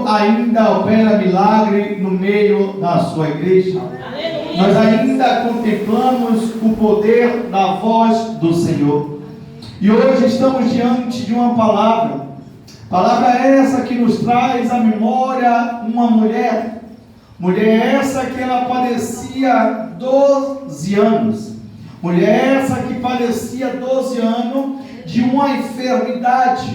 ainda opera milagre no meio da sua igreja. Nós ainda contemplamos o poder da voz do Senhor. E hoje estamos diante de uma palavra. Palavra essa que nos traz à memória uma mulher. Mulher essa que ela padecia 12 anos. Mulher essa que padecia 12 anos de uma enfermidade,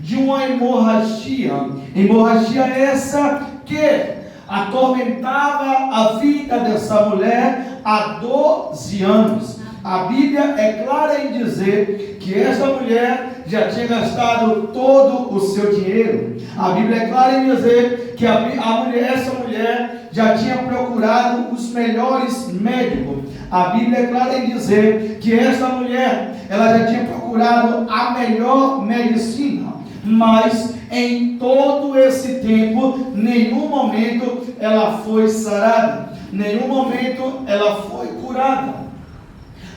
de uma hemorragia. Hemorragia essa que atormentava a vida dessa mulher há 12 anos. A Bíblia é clara em dizer que essa mulher já tinha gastado todo o seu dinheiro. A Bíblia é clara em dizer que essa mulher já tinha procurado os melhores médicos. A Bíblia é clara em dizer que essa mulher, ela já tinha procurado a melhor medicina. Mas em todo esse tempo, nenhum momento ela foi sarada, nenhum momento ela foi curada.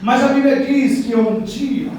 Mas a Bíblia diz que um dia,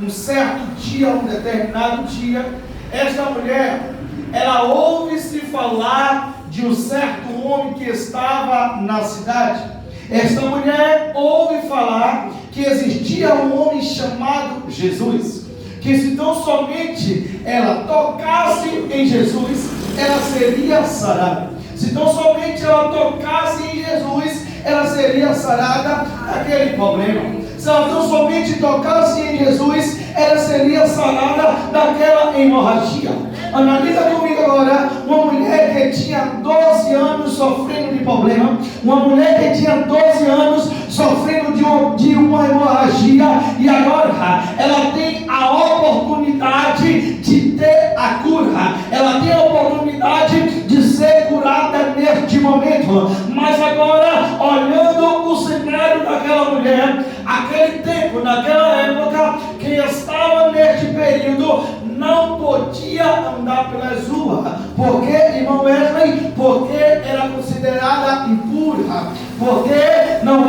um certo dia, um determinado dia, esta mulher, ela ouve-se falar de um certo homem que estava na cidade. Esta mulher ouve falar que existia um homem chamado Jesus, que se tão somente ela tocasse em Jesus, ela seria sarada. Se tão somente ela tocasse em Jesus, ela seria sarada daquele problema. Se ela tão somente tocasse em Jesus, ela seria sarada daquela hemorragia. Analisa comigo agora, uma mulher que tinha 12 anos sofrendo de problema, uma mulher que tinha 12 anos sofrendo de uma hemorragia, e agora ela tem a oportunidade de ter a cura, ela tem a oportunidade de ser curada neste momento. Mas agora, olhando o cenário daquela mulher, aquele tempo, naquela época, quem estava neste período não podia andar pelas ruas. Por quê, irmão Wesley? Porque era considerada impura. Porque não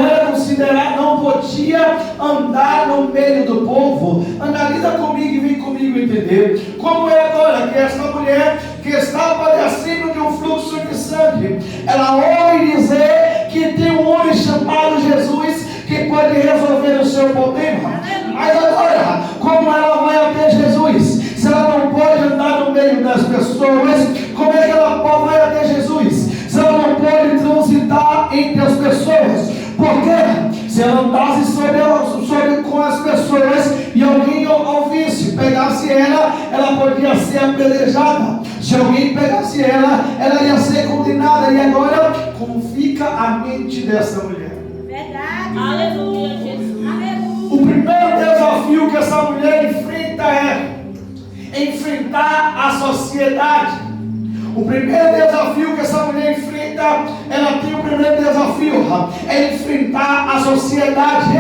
podia andar no meio do povo. Analisa comigo e vem comigo entender. Como é agora que esta mulher que está padecendo de um fluxo de sangue, ela ouve dizer que tem um homem chamado Jesus que pode resolver o seu problema. Mas agora, como ela vai até Jesus? Se ela não pode andar no meio das pessoas, como é que ela vai até Jesus? Se ela não pode transitar entre as pessoas, porque se ela andasse com as pessoas e alguém ouvisse, pegasse ela podia ser apedrejada. Se alguém pegasse ela ia ser condenada. E agora, como fica a mente dessa mulher? Verdade. Aleluia, Jesus. Aleluia. O primeiro desafio que essa mulher enfrenta é enfrentar a sociedade. O primeiro desafio que essa mulher enfrenta, ela tem o primeiro desafio, é enfrentar a sociedade.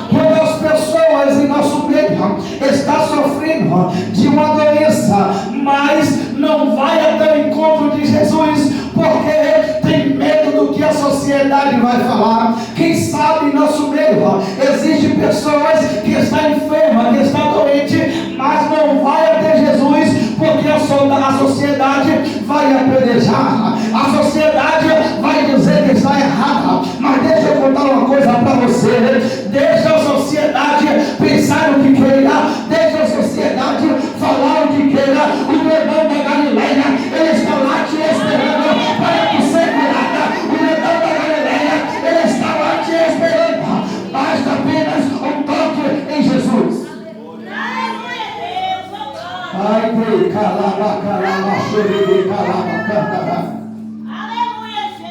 Quando as pessoas em nosso meio estão sofrendo de uma doença, mas não vai até o encontro de Jesus, porque tem medo do que a sociedade vai falar. Quem sabe em nosso meio existem pessoas que estão enfermas, que estão doentes, mas não vai até Jesus, porque a sociedade vai apedrejar, a sociedade vai dizer que está errada. Mas deixa eu contar uma coisa para você: deixa a sociedade pensar o que queira, deixa a sociedade falar o que queira. O ledão da Galileia, ele está lá te esperando para te ser curada. O ledão da Galileia, ele está lá te esperando. Basta apenas um toque em Jesus. Ai,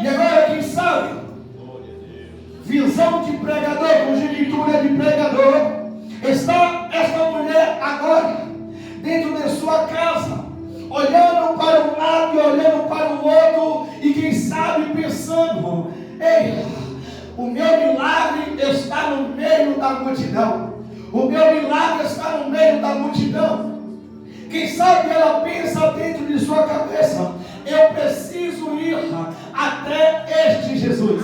e agora, quem sabe, visão de pregador, conjectura de pregador, está esta mulher agora dentro de sua casa, olhando para um lado e olhando para o outro, e quem sabe pensando: ei, o meu milagre está no meio da multidão. O meu milagre está no meio da multidão. Quem sabe ela pensa dentro de sua cabeça: eu preciso ir até este Jesus.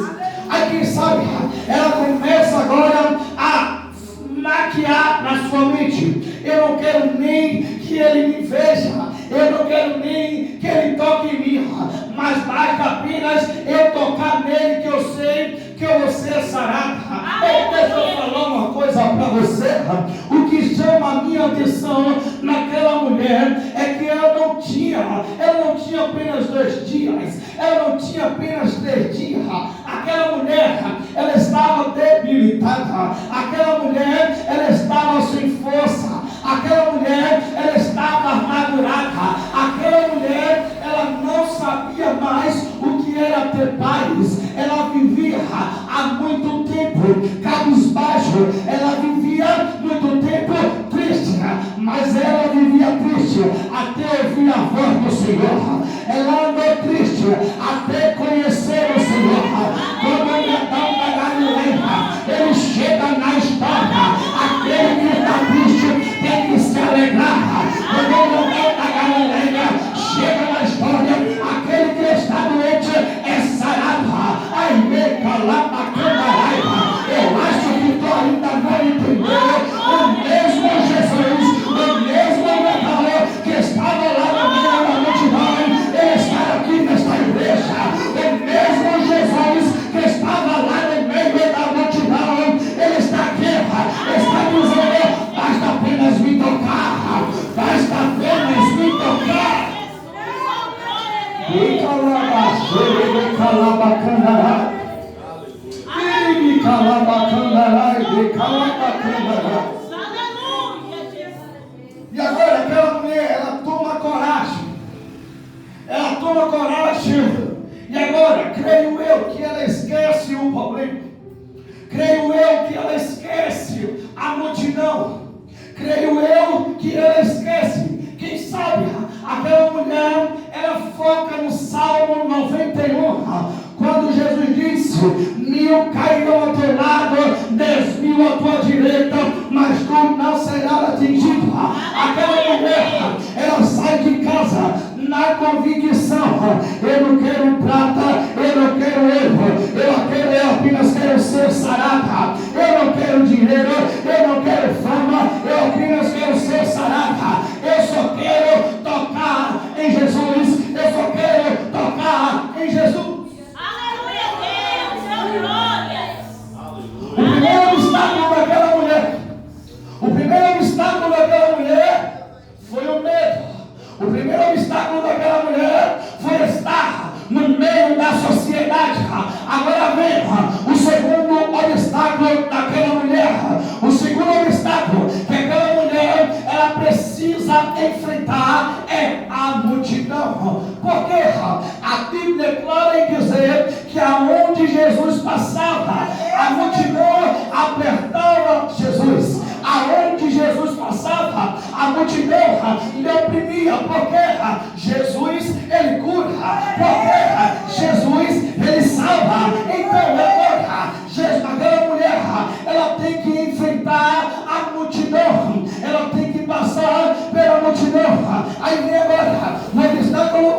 Aí quem sabe ela começa agora a maquiar na sua mente: eu não quero nem que ele me veja, eu não quero nem que ele toque em mim, mas basta apenas eu tocar nele, que eu sei que eu vou ser sarada. Deixa eu falar uma coisa para você. O que chama a minha atenção naquela mulher é que ela não tinha apenas 2 dias, ela não tinha apenas 3 dias. Aquela mulher, ela estava debilitada, aquela mulher, ela estava sem força, aquela mulher, ela estava amargurada, aquela mulher, ela não sabia mais o que era ter paz, ela vivia há muito tempo cabisbaixo, ela vivia muito tempo triste, mas ela vivia triste até ouvir a voz do Senhor, ela andou triste até conhecer o Senhor. Quando ele chega na história, aquele que está triste tem que se alegrar. Quando ele chega na história, aquele que está doente é sarado. Ai, me calaba, eu acho que tu ainda não entendeu. O mesmo Jesus, o mesmo Natal que estava lá no meio da multidão, ele está aqui nesta igreja. O mesmo Jesus que estava lá no meio da multidão, ele está aqui, está dizendo: basta apenas me tocar, basta apenas me tocar. E calabaceiro, calabacandará. E calabacandará, e calabacandará. E agora aquela mulher, ela toma coragem. Ela toma coragem. E agora, creio eu que ela esquece o problema. Creio eu que ela esquece a multidão. Creio eu que ela esquece. Quem sabe, aquela mulher, ela foca no Salmo 91. Quando Jesus disse: 1000 cairão ao teu lado, 10.000 à tua direita, mas tu não serás atingido. Aquela mulher, ela sai de casa na convicção: eu não quero prata, eu não quero erro, eu apenas quero ser sarada. Eu não quero dinheiro, eu não quero fama, eu apenas quero ser sarada. Eu só quero tocar em Jesus, eu só quero tocar em Jesus. O primeiro obstáculo daquela mulher foi o medo. O primeiro obstáculo daquela mulher foi estar no meio da sociedade. Agora vem o segundo obstáculo daquela mulher. O segundo obstáculo que aquela mulher ela precisa enfrentar é a multidão. Porque a Bíblia é clara em dizer que aonde Jesus passava, a multidão apertava Jesus. Aonde Jesus passava, a multidão lhe oprimia. Porque Jesus, ele cura. Porque Jesus, ele salva. Então agora, aquela mulher, ela tem que enfrentar a multidão. Ela tem que passar pela multidão. Aí vem agora o obstáculo 1,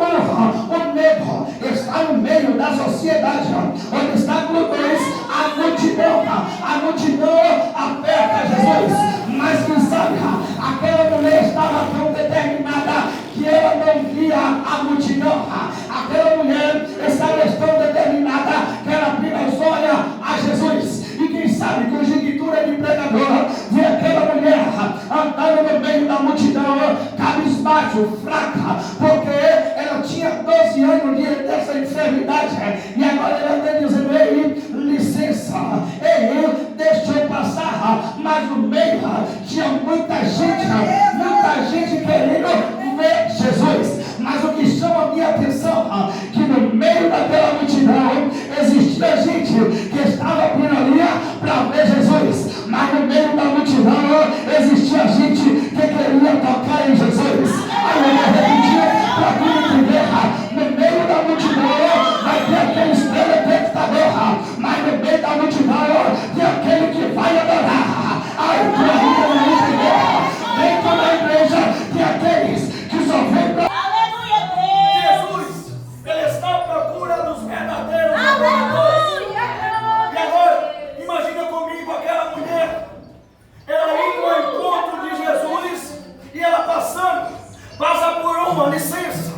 o medo está no meio da sociedade. O obstáculo 2, a multidão. A multidão aperta Jesus. Mas quem sabe, aquela mulher estava tão determinada que ela não via a multidão. Aquela mulher estava tão determinada que ela apenas olha a Jesus. E quem sabe, com conjectura de pregador, vê aquela mulher andando no meio da multidão, cabisbaixo, fraca, porque ela tinha 12 anos dessa enfermidade. E agora ela está dizendo: ei, licença, ei, deixa eu passar. Mas no meio tinha muita gente querendo ver Jesus. Mas o que chama a minha atenção, que no meio daquela multidão existia gente que estava por ali para ver Jesus. Mas no meio da multidão existia gente que queria tocar em Jesus. Aí eu vou repetir. Então, licença.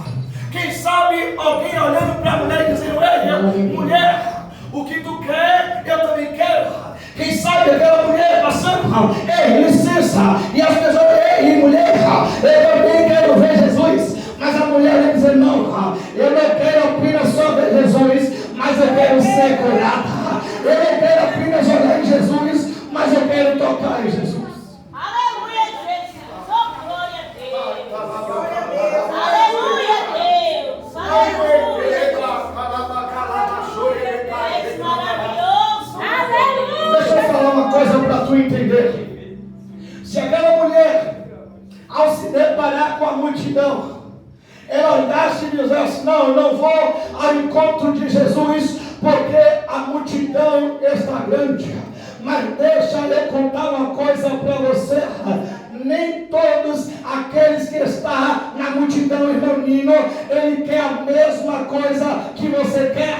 Quem sabe alguém olhando para a mulher e dizendo: ei, mulher, o que tu quer, eu também quero. Quem sabe aquela mulher passando: ei, licença. E as pessoas: ei, mulher, eu também quero ver Jesus. Mas a mulher vai dizer: não, eu não quero apenas só ver Jesus, mas eu quero ser curada. Eu não quero apenas olhar em Jesus, mas eu quero tocar em Jesus. Aleluia, Jesus. Oh, glória a Deus. Glória a Deus. Aleluia, Deus. Aleluia. É maravilhoso. Aleluia. Deixa eu falar uma coisa para tu entender. Se aquela mulher, ao se deparar com a multidão, ela olhasse e dissesse: não, eu não vou ao encontro de Jesus, porque a multidão está grande. Mas deixa eu contar uma coisa para você: nem todos aqueles que estão na multidão reunindo, ele quer a mesma coisa que você quer.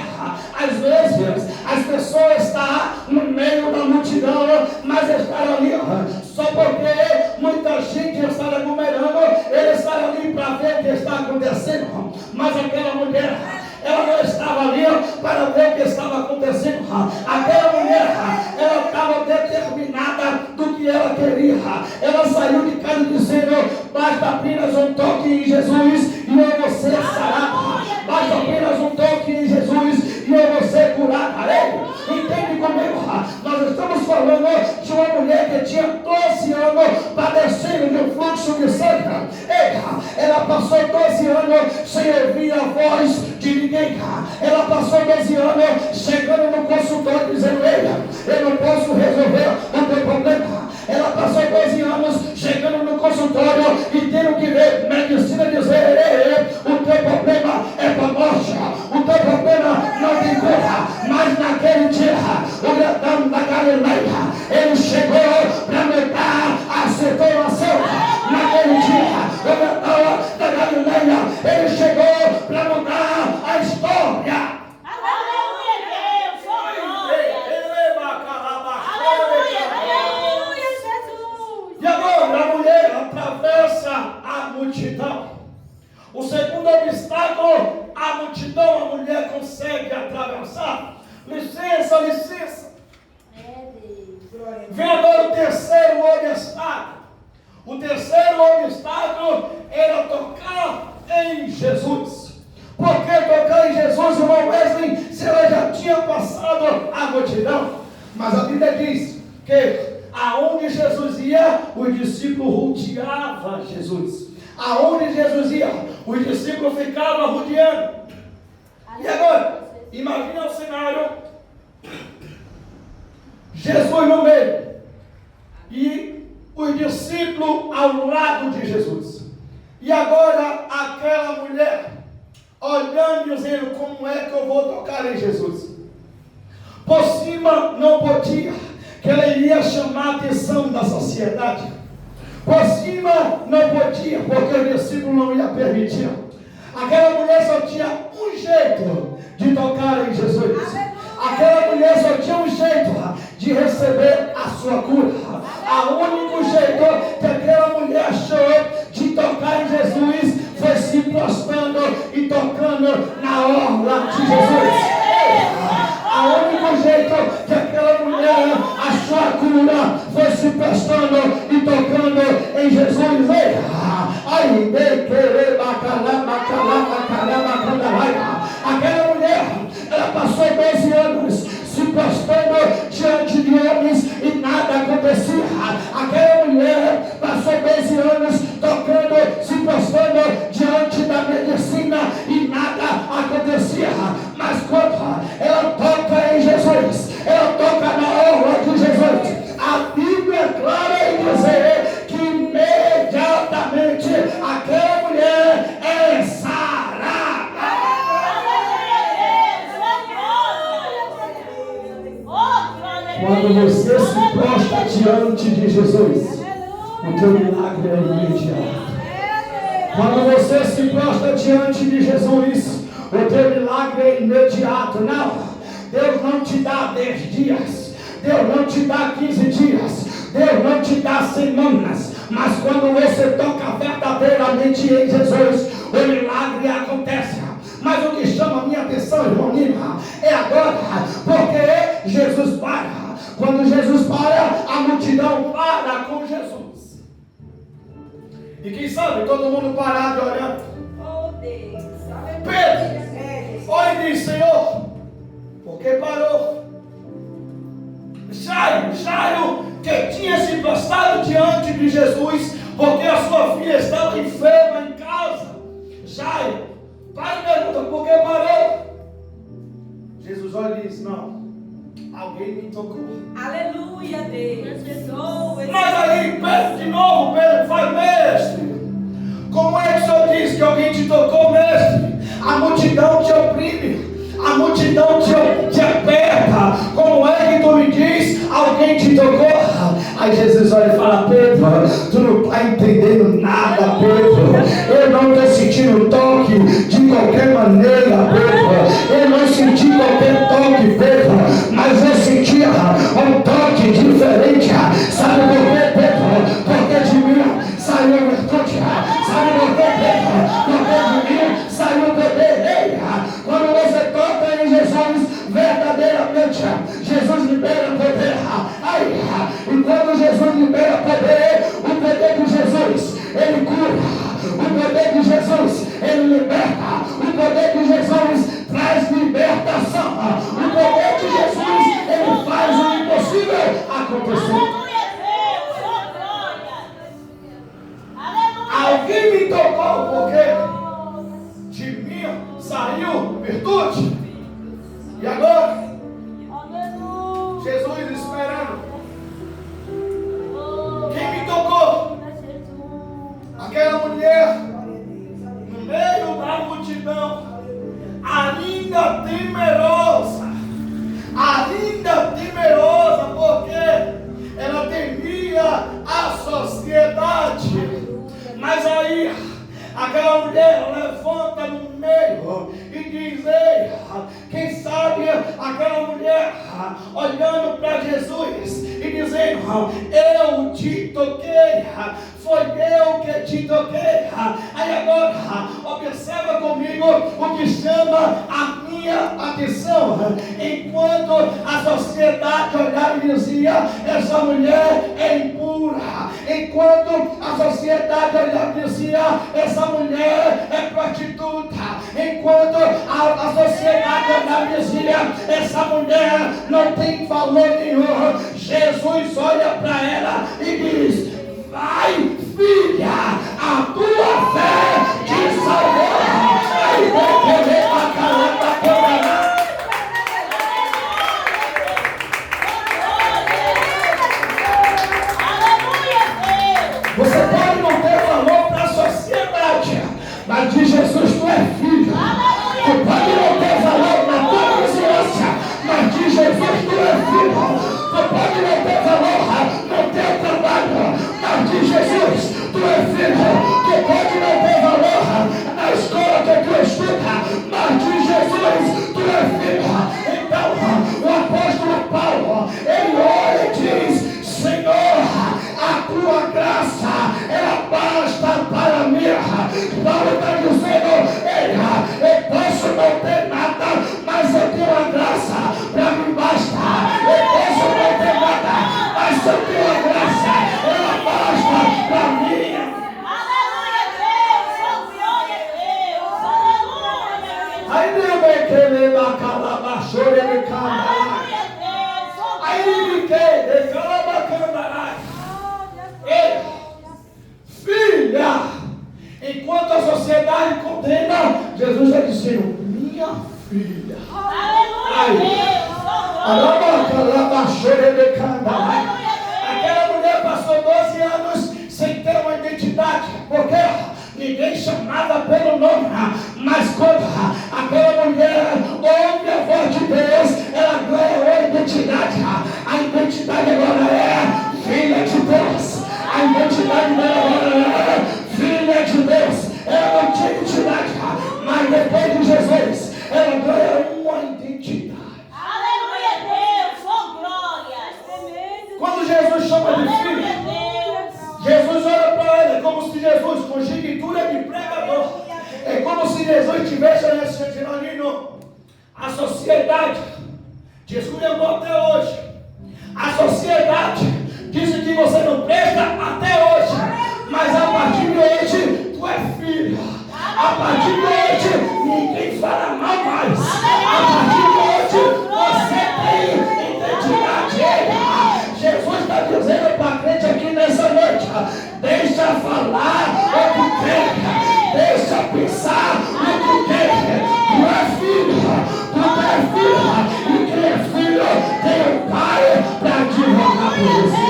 Às vezes as pessoas estão no meio da multidão, mas estão ali só porque muita gente está aglomerando, eles estão ali para ver o que está acontecendo. Mas aquela mulher, ela não estava ali para ver o que estava acontecendo. Aquela mulher, ela estava determinada do que ela queria. Ela saiu de casa dizendo: basta apenas um toque em Jesus e eu vou ser sarada. Basta apenas um toque em Jesus e eu vou ser curada. Entende comigo? Nós estamos falando de uma mulher que tinha 12 anos padecendo de um fluxo de sangue. Ela passou 12 anos sem ouvir a voz de ninguém. Ela passou 12 anos chegando no consultório dizendo: eu não posso resolver o teu problema. Ela passou 12 anos chegando no consultório e tendo que ver medicina dizer: o teu problema é para a morte, o teu problema não tem cura. Mas naquele dia, o grandão da Galileia, ele chegou para me dar a situação. Naquele dia, o grandão da Galileia, ele chegou para mudar a história. Aleluia, Deus. Oh, glória. Aleluia, Jesus. E agora a mulher atravessa a multidão. O segundo obstáculo, a multidão, a mulher consegue atravessar. Licença, licença. Vem agora o terceiro obstáculo. O terceiro obstáculo era tocar em Jesus. Por que tocar em Jesus, irmão Wesley, se ela já tinha passado a multidão? Mas a Bíblia diz que aonde Jesus ia, os discípulos rodeavam Jesus. Aonde Jesus ia, os discípulos ficavam rodeando. E agora, imagina o cenário: Jesus no meio e os discípulos ao lado de Jesus. E agora aquela mulher olhando e dizendo: como é que eu vou tocar em Jesus? Por cima não podia, que ela iria chamar a atenção da sociedade. Por cima não podia, porque o discípulo não ia permitir. Aquela mulher só tinha um jeito de tocar em Jesus. Aquela mulher só tinha um jeito de receber a sua cura. O único jeito que aquela mulher achou de tocar em Jesus foi se prostrando e tocando na orla de Jesus. O único jeito que aquela mulher achou a cura foi se prestando e tocando em Jesus. Aquela mulher, ela passou 12 anos se prostrando diante de homens e nada acontecia. Aquela mulher passou 12 anos tocando, se prostrando diante da medicina e nada acontecia. Mas quando ela toca em Jesus, ela toca na orla de Jesus, a Bíblia é clara em dizer que imediatamente aquela mulher é sarada. Quando você se prostra diante de Jesus, o teu milagre é imediato. Quando você se prostra diante de Jesus, o teu milagre é imediato. Não, Deus não te dá 10 dias, Deus não te dá 15 dias, Deus não te dá semanas. Mas quando você toca verdadeiramente em Jesus, Mas o que chama a minha atenção, irmão Lima, é agora, porque Jesus para. Quando Jesus para, a multidão para com Jesus. E quem sabe todo mundo parado olhando. Oh, Deus. Pedro, olha e diz: Senhor, por que parou? Jairo, que tinha se prostrado diante de Jesus, porque a sua filha estava enferma em casa. Jairo, pai, pergunta: por que parou? Jesus olha e diz: não, alguém me tocou. Aleluia, Deus. Mas aí, Pedro de novo, Pedro faz: mestre, como é que o senhor diz que alguém te tocou, mestre? A multidão te oprime, a multidão te aperta. Como é que tu me diz, alguém te tocou? Aí Jesus olha e fala: Pedro, tu não está entendendo nada, Pedro. Eu não estou sentindo toque de qualquer maneira, Pedro. Eu não senti qualquer toque, Pedro, mas eu sentia um toque diferente. Sabe por quê, Pedro? Porque de mim saiu a virtude. Sabe por quê, Pedro? Porque de mim saiu o poder. Quando você toca em Jesus, verdadeiramente, Jesus libera poder. E quando Jesus libera poder, o poder de Jesus, ele cura. O poder de Jesus, ele liberta. O poder de Jesus traz libertação. O poder de Jesus, ele faz o impossível acontecer. Alguém me tocou porque de mim saiu virtude. E agora, Jesus esperando. Quem me tocou? Aquela mulher no meio da multidão, ainda temerosa, porque ela temia a sociedade. Mas aí, aquela mulher levanta no meio e diz: ei, quem sabe aquela mulher olhando para Jesus e dizendo: eu te toquei, foi eu que te toquei. Aí agora, observa comigo o que chama a minha atenção. Enquanto a sociedade olhava e dizia: essa mulher é impura. Enquanto a sociedade olhava e dizia: essa mulher é prostituta. Enquanto a sociedade olhava e dizia: essa mulher não tem valor nenhum, Jesus olha para ela e diz: vai, filha, a tua fé te salvou. Aí vai querer a caramba toda. Você pode não ter valor para a sociedade, mas de Jesus tu é filho. Tu pode não ter valor na tua vizinhança, mas de Jesus tu é filho. Tu pode não ter valor no teu trabalho, mas de Jesus tu é filho. Tu pode não ter valor na escola que tu estuda, mas de Jesus tu é filho. Então o apóstolo Paulo, ele olha e diz: Senhor, a tua graça, ela basta para mim. Paulo está dizendo: eu posso não ter nada, mas eu tenho a graça para mim basta. Eu posso não ter nada, mas eu tenho a graça, ela basta para mim. Aleluia, Deus, glória a Deus, aleluia. Aí nem me querer bacala baixoria de cama. Aí me querer cala. Ei, filha, enquanto a sociedade condena, Jesus está dizendo: minha filha. Aleluia, Aquela mulher passou 12 anos sem ter uma identidade, porque ninguém chamava pelo nome. Mas quando aquela mulher ouve a voz de Deus, ela ganhou a identidade. A identidade agora é filha de Deus. A identidade dela agora é filha de Deus. Ela não tinha identidade, mas depois de Jesus, ela ganha uma identidade. Aleluia, Deus, oh glória. Quando Jesus chama de Aleluia, filho, Deus. Jesus olha para ela como se Jesus, conjuntura de pregador, É como se Jesus estivesse dizendo, Aline, a sociedade te esculhambou até hoje. A sociedade diz que você não presta até hoje. Mas a partir de hoje, tu é filho. A partir de hoje, ninguém fala mal mais. A partir de hoje, você tem identidade. Jesus está dizendo para a crente aqui nessa noite, deixa falar o que quer, deixa pensar o que quer. Tu é filho, tu é filha, e quem é filho tem um pai para advogar por você.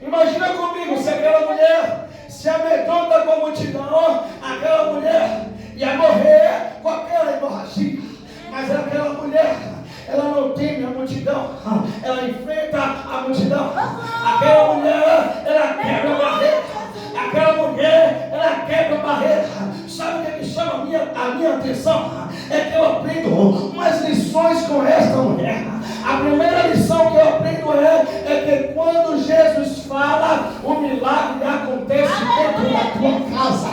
Imagina comigo se aquela mulher se amedronta com a multidão, aquela mulher ia morrer com aquela hemorragia, mas aquela mulher, ela não teme a multidão, ela enfrenta a multidão. Aquela mulher, ela quebra a barreira, aquela mulher, ela quebra a barreira. Sabe o que chama a minha atenção? É que eu aprendo umas lições com esta mulher. A primeira lição que eu aprendo é que quando Jesus fala, o milagre acontece dentro da tua casa.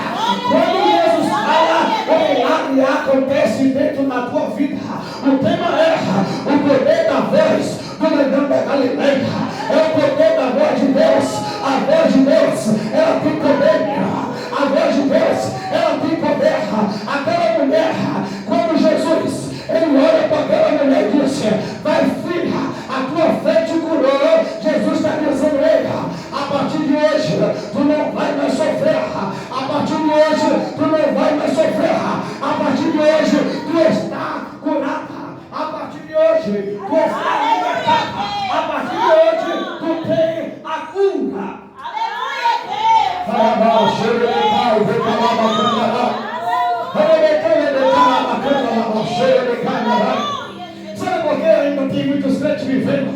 Quando Jesus fala, o milagre acontece dentro da tua vida. O tema é o poder da voz do Leão da Galileia. É o poder da voz de Deus. A voz de Deus, ela tem poder. A voz de Deus, ela tem poder. Aquela mulher, quando Jesus, ele olha para aquela mulher e disse, vai filha, a tua fé te curou. Jesus está dizendo, ei, a partir de hoje, tu não vai mais sofrer. A partir de hoje, tu não vai mais sofrer. A partir de hoje, tu está curada. A partir de hoje, tu está libertada. A partir de hoje, tu tem a cura. Sabe por que ainda tem muitos crentes vivendo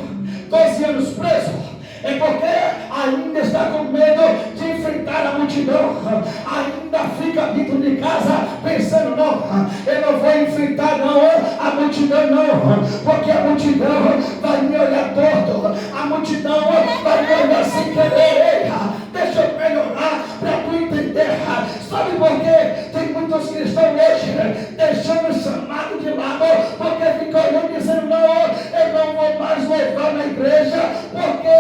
12 anos presos? É porque ainda está com medo de enfrentar a multidão. Ainda fica dentro de casa pensando, não, eu não vou enfrentar não a multidão não, porque a multidão vai me olhar torto, a multidão vai me olhar sem querer. Deixa eu melhorar para tu entender. Sabe por quê? Tem muitos cristãos hoje deixando o chamado de lado, porque fica olhando e dizendo, não, eu não vou mais louvar na igreja, porque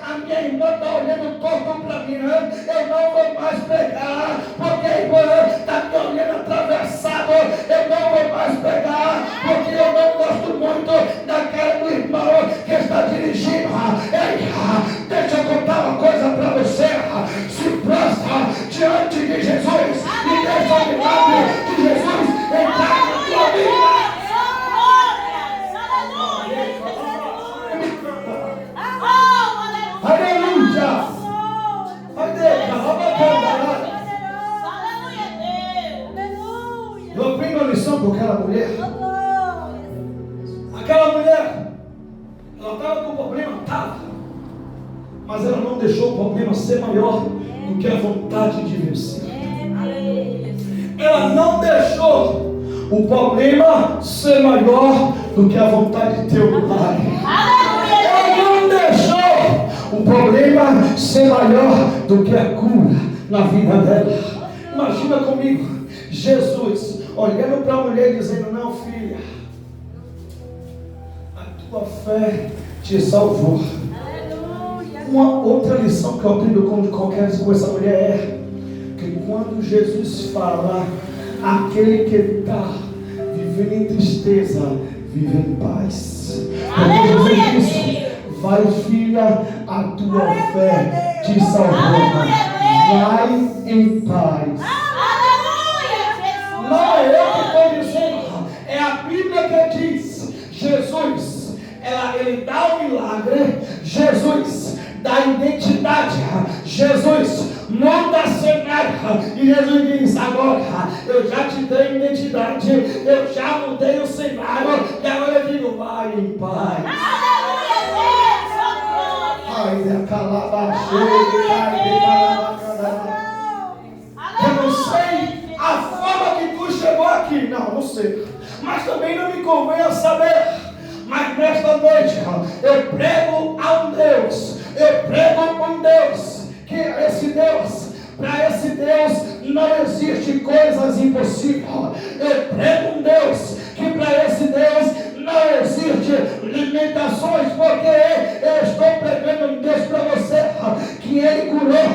a minha irmã está olhando torto para mim, eu não vou mais pregar, porque a irmã está me olhando atravessado, eu não vou mais pregar, porque eu não gosto muito da cara do irmão que está dirigindo. Ei, deixa eu contar uma coisa para você, se prostra diante de Jesus e deixa o milagre de Jesus entrar na tua vida. Aleluia! Eu aprendo a lição com aquela mulher. Aquela mulher, ela estava com problema, mas ela não deixou o problema ser maior do que a vontade de vencer. Ela não deixou o problema ser maior do que a vontade de ter o milagre. Ela não deixou o problema ser maior do que a cura na vida dela. Imagina comigo, Jesus olhando para a mulher dizendo, não filha, a tua fé te salvou. Uma outra lição que eu aprendo com essa mulher é que quando Jesus fala, aquele que está vivendo em tristeza, vive em paz. Aleluia, disse, vai filha, a tua fé te salvou. Vai em paz. Não é eu que estou dizendo, é a Bíblia que diz. Jesus, ele dá o milagre. Jesus dá identidade. Jesus monta cenário. E Jesus diz, agora eu já te dei identidade, eu já mudei o cenário, e agora eu digo, vai em paz. Eu não sei a forma que tu chegou aqui, não sei, mas também não me convém a saber. Mas nesta noite eu prego a um Deus. Eu prego a um Deus. Que é esse Deus. Para esse Deus não existe coisas impossíveis. Eu prego um Deus. Que para esse Deus não existe limitações, porque eu estou pregando um Deus para você, que Ele curou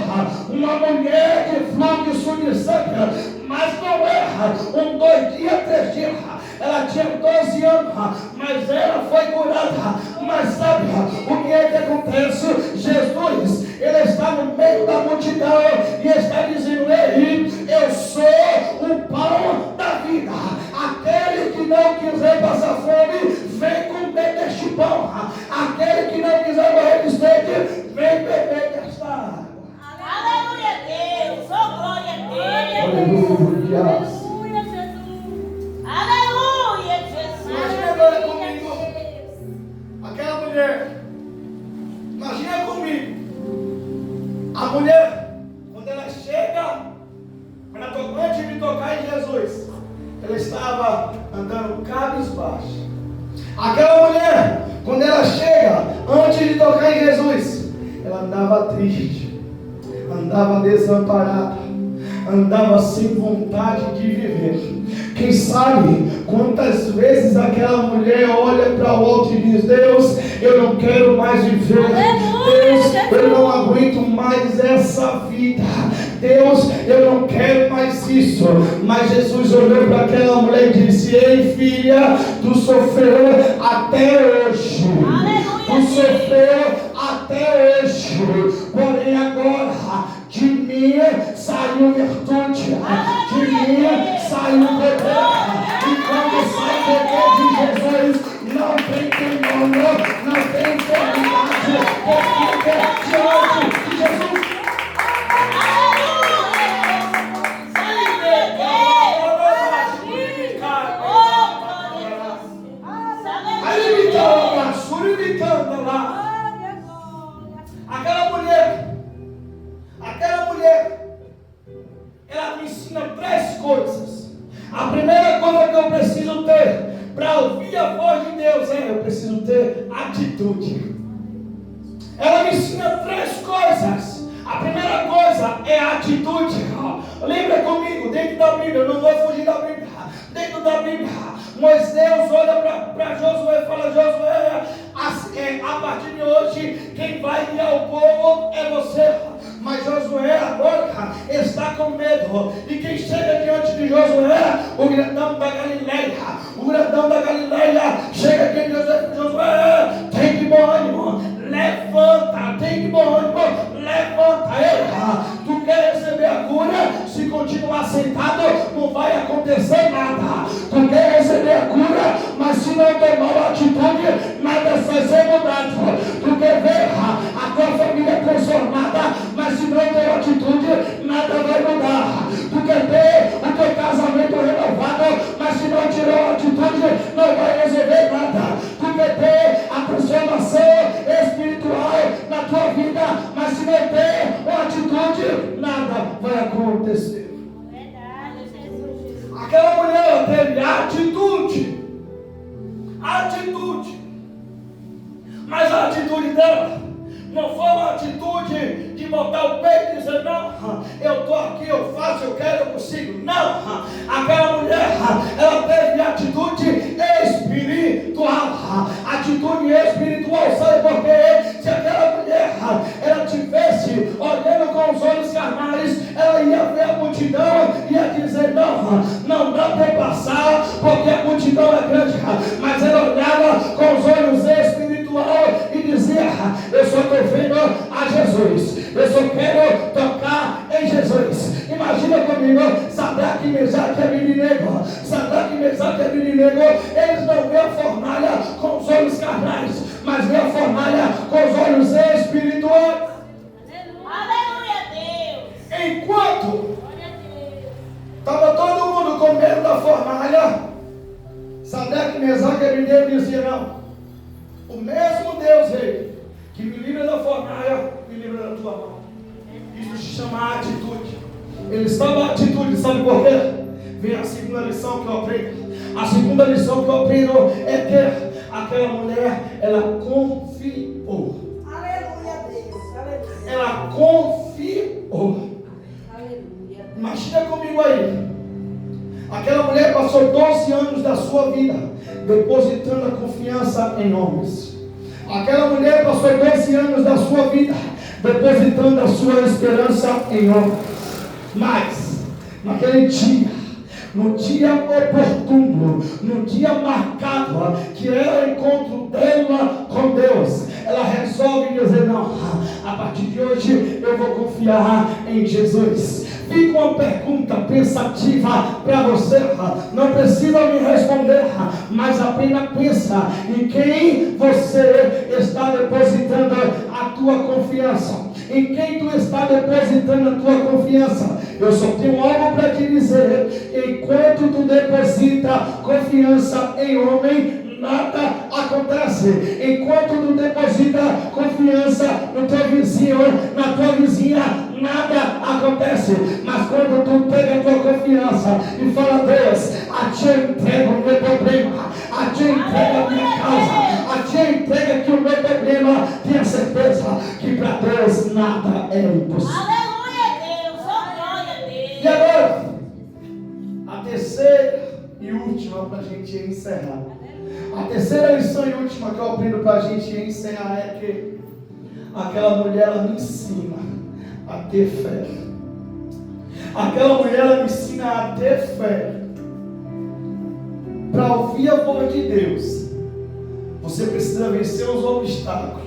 uma mulher de fluxo de sangue, mas não erra, 2 dias, 3 dias, ela tinha 12 anos, mas ela foi curada. Mas sabe o que é que acontece? Jesus, Ele está no meio da multidão e está dizendo: ei, eu sou o pão da vida. Aquele que não quiser passar fome, vem comer deste pão. Aquele que não quiser morrer de sede, vem beber desta água. Aleluia a Deus. Oh, glória a Deus. Aleluia. Aleluia, Jesus. Aleluia, Jesus. Imagina agora comigo aquela mulher. Imagina comigo a mulher, quando ela chega, antes de tocar em Jesus, ela estava andando cabisbaixo. Aquela mulher, quando ela chega, antes de tocar em Jesus, ela andava triste, andava desamparada, andava sem vontade de viver. Quem sabe quantas vezes aquela mulher olha para o outro e diz: Deus, eu não quero mais viver. Deus, eu não aguento mais essa vida. Deus, eu não quero mais isso. Mas Jesus olhou para aquela mulher e disse: ei, filha, tu sofreu até hoje. Tu sofreu até hoje. Porém agora de mim saiu virtude, de mim saiu poder. E quando sai o poder de Jesus, não tem demônio, não tem enfermidade, porque diante de Jesus. Aquela mulher, ela me ensina 3 coisas. A primeira coisa que eu preciso ter para ouvir a voz de Deus eu preciso ter atitude. Ela me ensina 3 coisas. A primeira coisa é a atitude. Lembra comigo, dentro da Bíblia, eu não vou fugir da Bíblia. Dentro da Bíblia, Moisés olha para Josué e fala: Josué, a partir de hoje, quem vai guiar o povo é você. Mas Josué agora está com medo. E quem chega diante de Josué? O grandão da Galileia. O grandão da Galileia chega aqui e diz: Josué, tem que bom ânimo. Levanta, tem que bom ânimo. Levanta. Ei, tu quer receber a cura? Se continuar sentado, não vai acontecer nada. Tu quer receber a cura, mas se não tomar atitude, nada vai ser mudado. Tu quer ver a tua família transformada, mas se não ter atitude, nada vai mudar. Tu quer ter o teu casamento renovado, mas se não tirar atitude, não vai resolver nada. Tu quer ter a transformação espiritual na tua vida, mas se não ter uma atitude, nada vai acontecer. Aquela mulher teve atitude. Atitude. Mas a atitude dela não foi uma atitude de botar o peito e dizer: não, eu estou aqui, eu faço, eu quero, eu consigo. Não, aquela mulher, ela teve atitude espiritual. Atitude espiritual, sabe por quê? Se aquela mulher, ela tivesse olhando com os olhos carnais, ela ia ver a multidão e ia dizer: não dá para passar, porque a multidão é grande. Mas ela olhava com os olhos espirituais e dizia: eu só estou vendo a Jesus, eu só quero tocar em Jesus. Imagina comigo, Sadraque, Mesaque e Abednego. Sadraque, Mesaque e Abednego, eles não veem a fornalha com os olhos carnais, mas veem a fornalha com os olhos espirituais. Aleluia a Deus. Enquanto estava todo mundo com medo da fornalha, Sadraque, Mesaque e Abednego diziam: não, o mesmo Deus, Rei, que me livra da fornalha, me livra da tua mão. Isso se chama atitude. Eles estavam à atitude, sabe por quê? Vem a segunda lição que eu aprendo. A segunda lição que eu aprendo é ter Aquela mulher, ela confiou. Aleluia, Deus. Aleluia. Ela confiou. Aleluia. Imagina comigo aí. Aquela mulher passou 12 anos da sua vida depositando a confiança em homens. Aquela mulher passou 12 anos da sua vida depositando a sua esperança em homens. Mas, naquele dia, no dia oportuno, no dia marcado, que era o encontro dela com Deus, ela resolve dizer: não, a partir de hoje eu vou confiar em Jesus. Fica uma pergunta pensativa para você, não precisa me responder, mas apenas pensa em quem você está depositando a tua confiança. Em quem tu está depositando a tua confiança? Eu só tenho algo para te dizer: enquanto tu deposita confiança em homem, nada acontece. Enquanto tu deposita confiança no teu vizinho, na tua vizinha, nada acontece. Mas quando tu pega a tua confiança e fala: Deus, a ti eu entrego o meu problema, a ti eu entrego a minha causa, a ti eu entrego que o meu problema, tenha certeza que para Deus nada é impossível. Aleluia, Deus. Oh, glória a Deus. E agora, a terceira e última para a gente encerrar. A terceira lição e última que eu aprendo para a gente encerrar é que aquela mulher, ela me ensina a ter fé. Aquela mulher, ela me ensina a ter fé. Para ouvir a voz de Deus, você precisa vencer os obstáculos.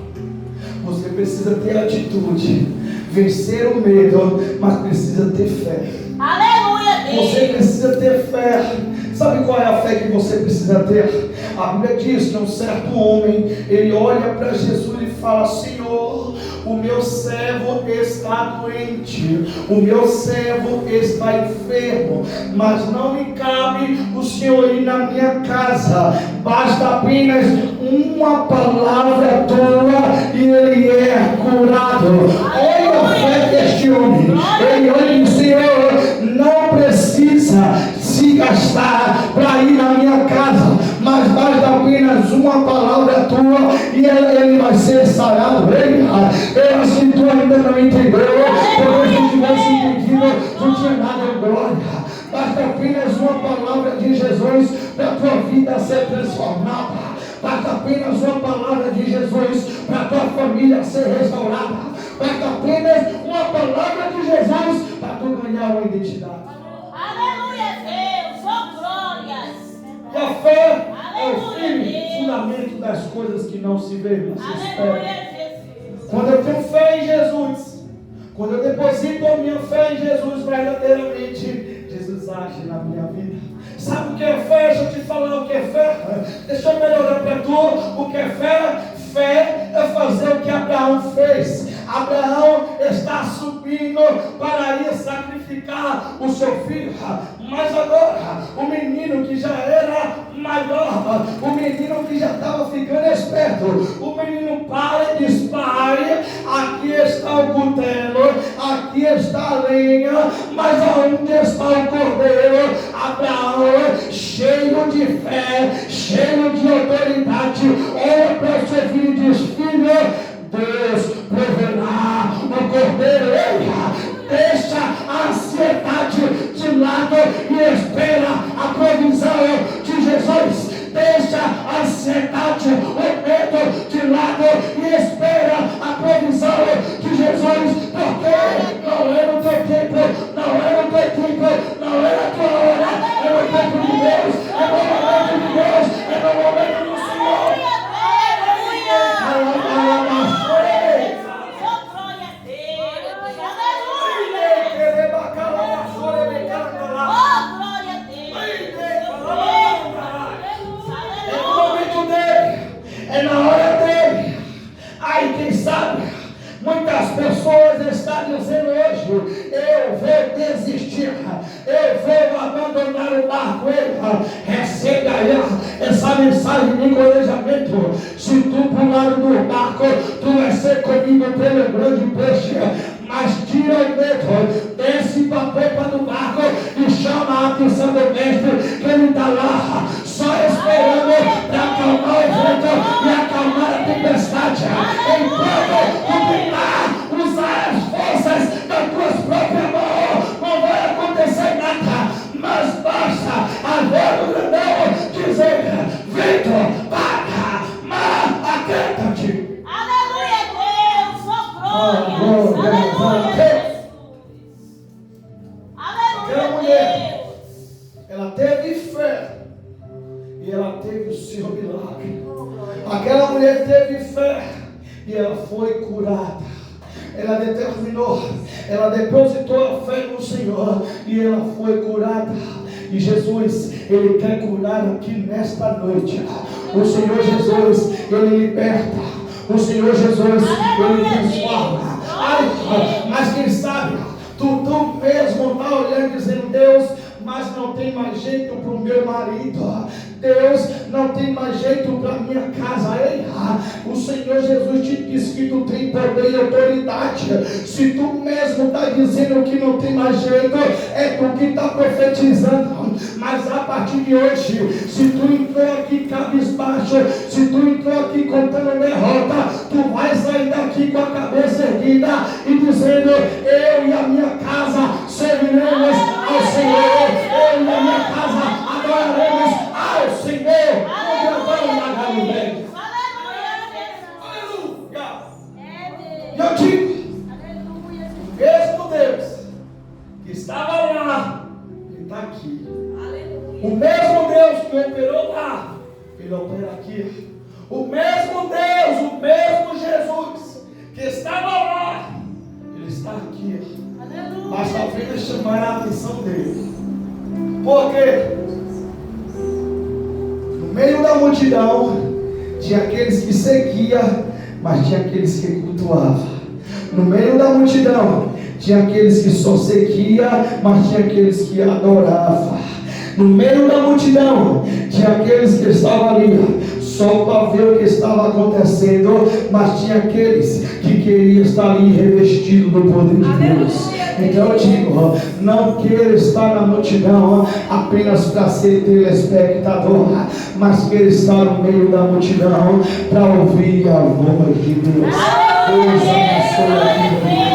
Você precisa ter atitude, vencer o medo, mas precisa ter fé. Aleluia, Deus. Você precisa ter fé. Sabe qual é a fé que você precisa ter? A Bíblia diz que um certo homem, ele olha para Jesus e fala: Senhor, o meu servo está doente, o meu servo está enfermo, mas não me cabe o Senhor ir na minha casa, basta apenas uma palavra tua e ele é curado. Olha a fé deste homem. Ele olha e diz: Senhor, não precisa se gastar para ir na minha casa, mas basta apenas uma palavra tua e ele vai ser sarado. Eu acho que tu ainda não entendeu. Talvez se tivesse entendido, tu tinha dado glória. Basta apenas uma palavra de Jesus para a tua vida ser transformada. Basta apenas uma palavra de Jesus para a tua família ser restaurada. Basta apenas uma palavra de Jesus para tu ganhar uma identidade. Aleluia, Deus. Oh, glórias. E a fé é o Aleluia, firme Deus. fundamento das coisas que não se vê, mas se espera. Aleluia, Jesus. Quando eu tenho fé em Jesus, quando eu deposito a minha fé em Jesus verdadeiramente, Jesus age na minha vida. Sabe o que é fé? Deixa eu te falar o que é fé. Deixa eu melhorar para tu o que é fé. Fé é fazer o que Abraão fez. Abraão está subindo para ir sacrificar o seu filho. Mas agora, o menino que já era maior, o menino que já estava ficando esperto, o menino para e diz: Pai, aqui está o cutelo, aqui está a lenha, mas aonde está o cordeiro? Abraão, cheio de fé, cheio de autoridade, olha para o seu filho e diz: Filho, Deus proverá o cordeiro. Deixa a ansiedade de lado e espera a provisão de Jesus. Deixa a ansiedade, o medo de lado e espera a provisão de Jesus. Porque não é no teu tempo, não é no teu tempo, não é na tua hora, é no tempo de Deus, é no momento de Deus, é no momento do Senhor. É na hora dele. Aí quem sabe, muitas pessoas estão dizendo hoje: eu vou desistir, eu vou abandonar o barco. Receba aí essa mensagem de encorajamento. Se tu pular do barco, tu vai ser comido pelo grande peixe. Mas tira o medo, desce para a popa do barco e chama a atenção do mestre, que ele está lá só esperando para acalmar o vento. teve o seu milagre. Aquela mulher teve fé e ela foi curada. Ela determinou, ela depositou a fé no Senhor e ela foi curada. E Jesus, Ele quer curar aqui nesta noite. O Senhor Jesus, Ele liberta. O Senhor Jesus, Ele transforma. Mas quem sabe, tu mesmo está olhando dizendo: Deus, mas não tem mais jeito para o meu marido. Deus, não tem mais jeito para a minha casa. Ei, o Senhor Jesus te disse que tu tem poder e autoridade. Se tu mesmo está dizendo que não tem mais jeito, é tu que está profetizando. Mas a partir de hoje, se tu entrou aqui cabisbaixo, se tu entrou aqui contando derrota, tu vai sair daqui com a cabeça erguida e dizendo: eu e a minha casa serviremos ao Senhor. Eu e a minha casa adoraremos ao Senhor. Aleluia. E eu digo: mesmo Deus que estava lá, Ele está aqui. O mesmo Deus que operou lá, Ele opera aqui. O mesmo Deus, o mesmo Jesus que estava lá, Ele está aqui. Basta apenas chamar a atenção dele. Porque no meio da multidão tinha aqueles que seguiam, mas tinha aqueles que cultuavam. No meio da multidão tinha aqueles que só seguiam, mas tinha aqueles que adoravam. No meio da multidão tinha aqueles que estavam ali só para ver o que estava acontecendo, mas tinha aqueles que queriam estar ali revestidos do poder de Deus. Então eu digo: não queira estar na multidão apenas para ser telespectador, mas queira estar no meio da multidão para ouvir a voz de Deus. Deus abençoe a vida.